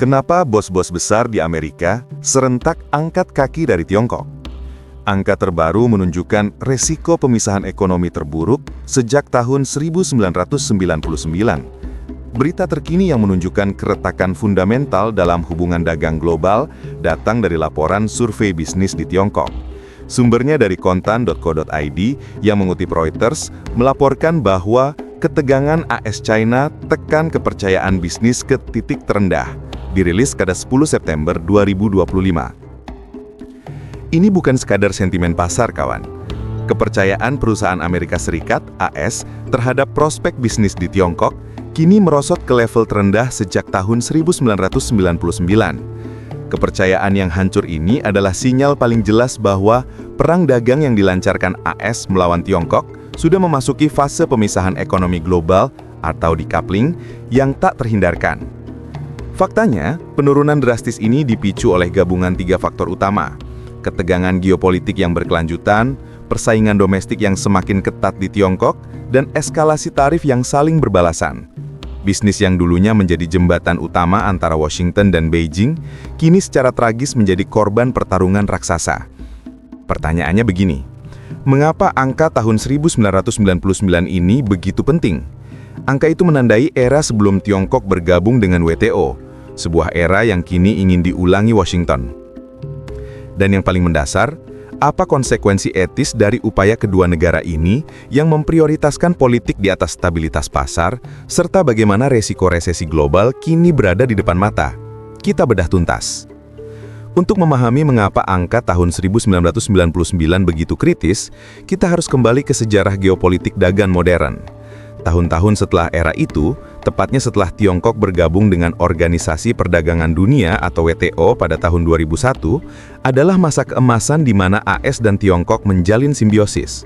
Kenapa bos-bos besar di Amerika serentak angkat kaki dari Tiongkok? Angka terbaru menunjukkan resiko pemisahan ekonomi terburuk sejak tahun 1999. Berita terkini yang menunjukkan keretakan fundamental dalam hubungan dagang global datang dari laporan survei bisnis di Tiongkok. Sumbernya dari kontan.co.id yang mengutip Reuters melaporkan bahwa ketegangan AS-China tekan kepercayaan bisnis ke titik terendah, dirilis pada 10 September 2025. Ini bukan sekadar sentimen pasar, kawan. Kepercayaan perusahaan Amerika Serikat, AS, terhadap prospek bisnis di Tiongkok kini merosot ke level terendah sejak tahun 1999. Kepercayaan yang hancur ini adalah sinyal paling jelas bahwa perang dagang yang dilancarkan AS melawan Tiongkok sudah memasuki fase pemisahan ekonomi global atau decoupling yang tak terhindarkan. Faktanya, penurunan drastis ini dipicu oleh gabungan 3 faktor utama: ketegangan geopolitik yang berkelanjutan, persaingan domestik yang semakin ketat di Tiongkok, dan eskalasi tarif yang saling berbalasan. Bisnis yang dulunya menjadi jembatan utama antara Washington dan Beijing, kini secara tragis menjadi korban pertarungan raksasa. Pertanyaannya begini, mengapa angka tahun 1999 ini begitu penting? Angka itu menandai era sebelum Tiongkok bergabung dengan WTO, sebuah era yang kini ingin diulangi Washington. Dan yang paling mendasar, apa konsekuensi etis dari upaya kedua negara ini yang memprioritaskan politik di atas stabilitas pasar, serta bagaimana resiko resesi global kini berada di depan mata? Kita bedah tuntas. Untuk memahami mengapa angka tahun 1999 begitu kritis, kita harus kembali ke sejarah geopolitik dagang modern. Tahun-tahun setelah era itu, tepatnya setelah Tiongkok bergabung dengan Organisasi Perdagangan Dunia atau WTO pada tahun 2001, adalah masa keemasan di mana AS dan Tiongkok menjalin simbiosis.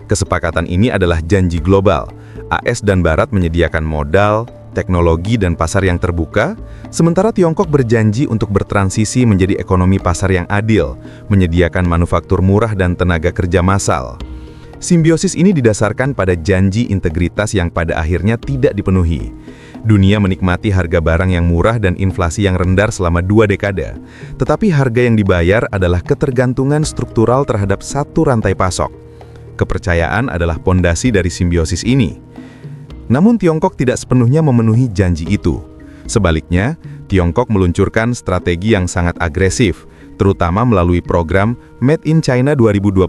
Kesepakatan ini adalah janji global. AS dan Barat menyediakan modal, teknologi, dan pasar yang terbuka, sementara Tiongkok berjanji untuk bertransisi menjadi ekonomi pasar yang adil, menyediakan manufaktur murah dan tenaga kerja massal. Simbiosis ini didasarkan pada janji integritas yang pada akhirnya tidak dipenuhi. Dunia menikmati harga barang yang murah dan inflasi yang rendah selama 2 dekade, tetapi harga yang dibayar adalah ketergantungan struktural terhadap satu rantai pasok. Kepercayaan adalah pondasi dari simbiosis ini. Namun Tiongkok tidak sepenuhnya memenuhi janji itu. Sebaliknya, Tiongkok meluncurkan strategi yang sangat agresif, terutama melalui program Made in China 2025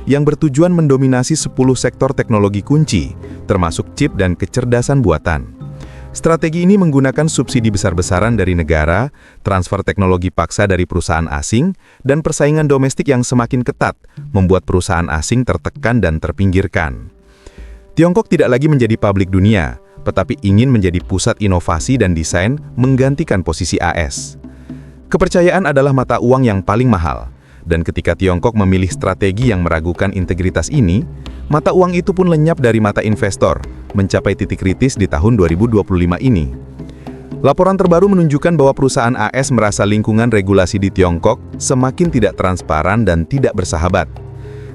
yang bertujuan mendominasi 10 sektor teknologi kunci, termasuk chip dan kecerdasan buatan. Strategi ini menggunakan subsidi besar-besaran dari negara, transfer teknologi paksa dari perusahaan asing, dan persaingan domestik yang semakin ketat, membuat perusahaan asing tertekan dan terpinggirkan. Tiongkok tidak lagi menjadi pabrik dunia, tetapi ingin menjadi pusat inovasi dan desain menggantikan posisi AS. Kepercayaan adalah mata uang yang paling mahal, dan ketika Tiongkok memilih strategi yang meragukan integritas ini, mata uang itu pun lenyap dari mata investor, mencapai titik kritis di tahun 2025 ini. Laporan terbaru menunjukkan bahwa perusahaan AS merasa lingkungan regulasi di Tiongkok semakin tidak transparan dan tidak bersahabat.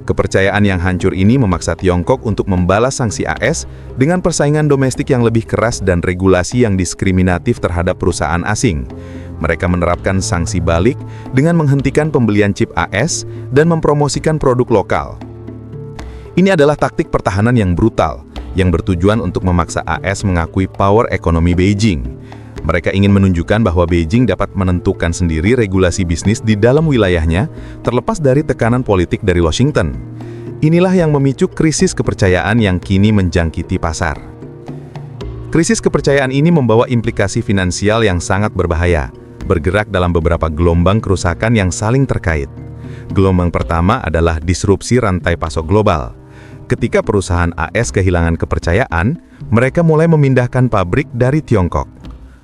Kepercayaan yang hancur ini memaksa Tiongkok untuk membalas sanksi AS dengan persaingan domestik yang lebih keras dan regulasi yang diskriminatif terhadap perusahaan asing. Mereka menerapkan sanksi balik dengan menghentikan pembelian chip AS dan mempromosikan produk lokal. Ini adalah taktik pertahanan yang brutal, yang bertujuan untuk memaksa AS mengakui power ekonomi Beijing. Mereka ingin menunjukkan bahwa Beijing dapat menentukan sendiri regulasi bisnis di dalam wilayahnya, terlepas dari tekanan politik dari Washington. Inilah yang memicu krisis kepercayaan yang kini menjangkiti pasar. Krisis kepercayaan ini membawa implikasi finansial yang sangat berbahaya, bergerak dalam beberapa gelombang kerusakan yang saling terkait. Gelombang pertama adalah disrupsi rantai pasok global. Ketika perusahaan AS kehilangan kepercayaan, mereka mulai memindahkan pabrik dari Tiongkok.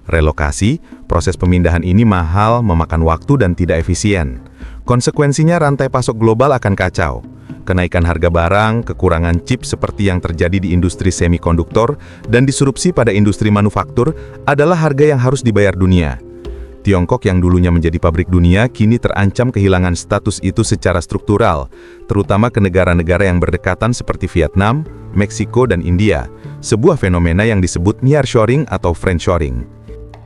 Relokasi, proses pemindahan ini mahal, memakan waktu, dan tidak efisien. Konsekuensinya rantai pasok global akan kacau. Kenaikan harga barang, kekurangan chip seperti yang terjadi di industri semikonduktor, dan disrupsi pada industri manufaktur adalah harga yang harus dibayar dunia. Tiongkok yang dulunya menjadi pabrik dunia kini terancam kehilangan status itu secara struktural, terutama ke negara-negara yang berdekatan seperti Vietnam, Meksiko, dan India, sebuah fenomena yang disebut nearshoring atau friendshoring.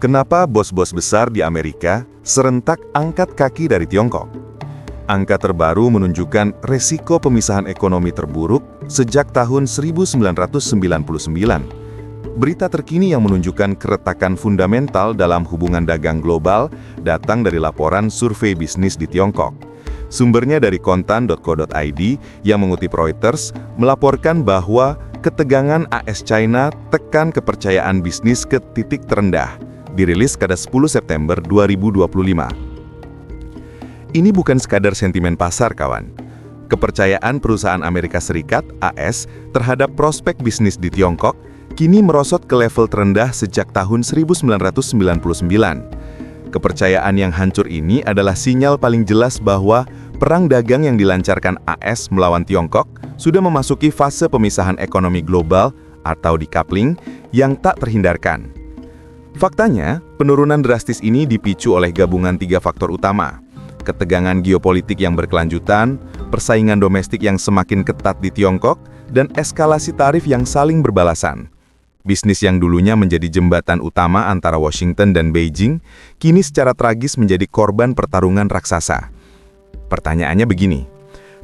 Kenapa bos-bos besar di Amerika serentak angkat kaki dari Tiongkok? Angka terbaru menunjukkan resiko pemisahan ekonomi terburuk sejak tahun 1999. Berita terkini yang menunjukkan keretakan fundamental dalam hubungan dagang global datang dari laporan survei bisnis di Tiongkok. Sumbernya dari kontan.co.id yang mengutip Reuters melaporkan bahwa ketegangan AS-China tekan kepercayaan bisnis ke titik terendah, dirilis pada 10 September 2025. Ini bukan sekadar sentimen pasar, kawan. Kepercayaan perusahaan Amerika Serikat, AS, terhadap prospek bisnis di Tiongkok kini merosot ke level terendah sejak tahun 1999. Kepercayaan yang hancur ini adalah sinyal paling jelas bahwa perang dagang yang dilancarkan AS melawan Tiongkok sudah memasuki fase pemisahan ekonomi global atau decoupling yang tak terhindarkan. Faktanya, penurunan drastis ini dipicu oleh gabungan 3 faktor utama: ketegangan geopolitik yang berkelanjutan, persaingan domestik yang semakin ketat di Tiongkok, dan eskalasi tarif yang saling berbalasan. Bisnis yang dulunya menjadi jembatan utama antara Washington dan Beijing, kini secara tragis menjadi korban pertarungan raksasa. Pertanyaannya begini,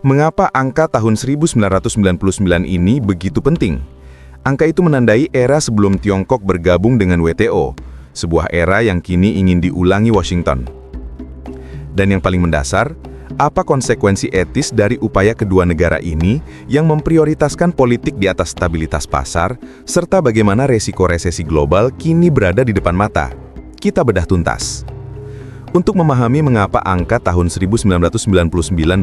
mengapa angka tahun 1999 ini begitu penting? Angka itu menandai era sebelum Tiongkok bergabung dengan WTO, sebuah era yang kini ingin diulangi Washington. Dan yang paling mendasar, apa konsekuensi etis dari upaya kedua negara ini yang memprioritaskan politik di atas stabilitas pasar, serta bagaimana resiko resesi global kini berada di depan mata? Kita bedah tuntas. Untuk memahami mengapa angka tahun 1999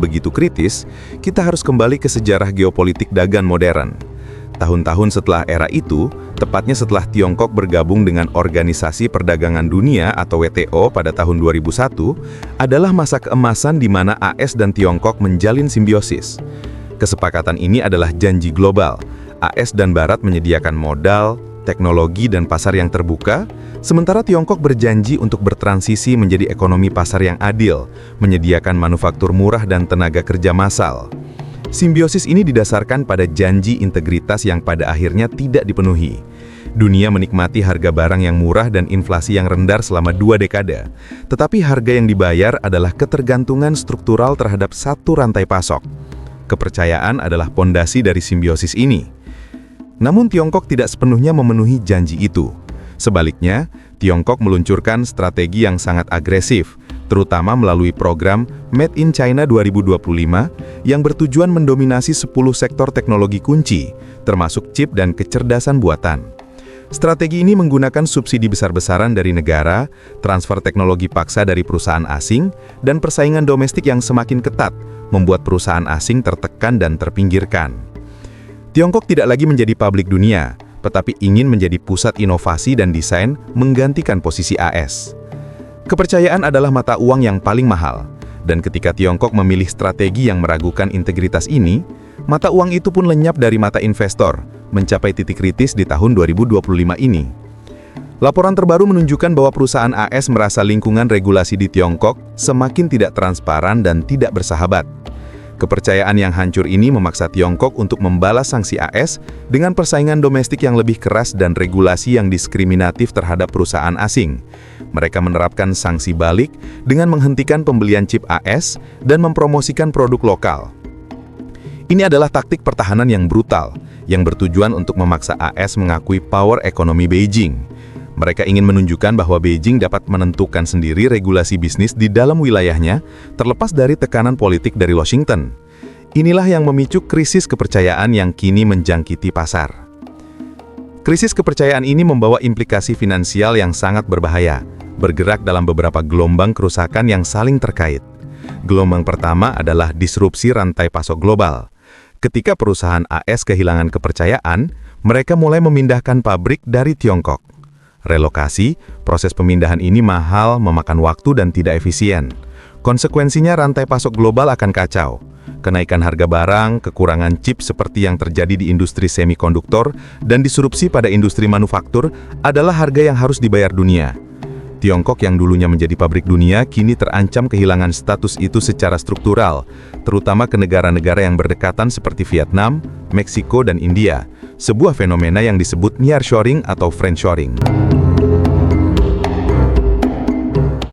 begitu kritis, kita harus kembali ke sejarah geopolitik dagang modern. Tahun-tahun setelah era itu, tepatnya setelah Tiongkok bergabung dengan Organisasi Perdagangan Dunia atau WTO pada tahun 2001, adalah masa keemasan di mana AS dan Tiongkok menjalin simbiosis. Kesepakatan ini adalah janji global. AS dan Barat menyediakan modal, teknologi, dan pasar yang terbuka, sementara Tiongkok berjanji untuk bertransisi menjadi ekonomi pasar yang adil, menyediakan manufaktur murah dan tenaga kerja massal. Simbiosis ini didasarkan pada janji integritas yang pada akhirnya tidak dipenuhi. Dunia menikmati harga barang yang murah dan inflasi yang rendah selama 2 dekade. Tetapi harga yang dibayar adalah ketergantungan struktural terhadap satu rantai pasok. Kepercayaan adalah pondasi dari simbiosis ini. Namun Tiongkok tidak sepenuhnya memenuhi janji itu. Sebaliknya, Tiongkok meluncurkan strategi yang sangat agresif, terutama melalui program Made in China 2025 yang bertujuan mendominasi 10 sektor teknologi kunci, termasuk chip dan kecerdasan buatan. Strategi ini menggunakan subsidi besar-besaran dari negara, transfer teknologi paksa dari perusahaan asing, dan persaingan domestik yang semakin ketat, membuat perusahaan asing tertekan dan terpinggirkan. Tiongkok tidak lagi menjadi pabrik dunia, tetapi ingin menjadi pusat inovasi dan desain menggantikan posisi AS. Kepercayaan adalah mata uang yang paling mahal, dan ketika Tiongkok memilih strategi yang meragukan integritas ini, mata uang itu pun lenyap dari mata investor, mencapai titik kritis di tahun 2025 ini. Laporan terbaru menunjukkan bahwa perusahaan AS merasa lingkungan regulasi di Tiongkok semakin tidak transparan dan tidak bersahabat. Kepercayaan yang hancur ini memaksa Tiongkok untuk membalas sanksi AS dengan persaingan domestik yang lebih keras dan regulasi yang diskriminatif terhadap perusahaan asing. Mereka menerapkan sanksi balik dengan menghentikan pembelian chip AS dan mempromosikan produk lokal. Ini adalah taktik pertahanan yang brutal, yang bertujuan untuk memaksa AS mengakui power ekonomi Beijing. Mereka ingin menunjukkan bahwa Beijing dapat menentukan sendiri regulasi bisnis di dalam wilayahnya, terlepas dari tekanan politik dari Washington. Inilah yang memicu krisis kepercayaan yang kini menjangkiti pasar. Krisis kepercayaan ini membawa implikasi finansial yang sangat berbahaya, bergerak dalam beberapa gelombang kerusakan yang saling terkait. Gelombang pertama adalah disrupsi rantai pasok global. Ketika perusahaan AS kehilangan kepercayaan, mereka mulai memindahkan pabrik dari Tiongkok. Relokasi, proses pemindahan ini mahal, memakan waktu dan tidak efisien. Konsekuensinya rantai pasok global akan kacau. Kenaikan harga barang, kekurangan chip seperti yang terjadi di industri semikonduktor, dan disrupsi pada industri manufaktur adalah harga yang harus dibayar dunia. Tiongkok yang dulunya menjadi pabrik dunia kini terancam kehilangan status itu secara struktural, terutama ke negara-negara yang berdekatan seperti Vietnam, Meksiko, dan India, sebuah fenomena yang disebut nearshoring atau friendshoring.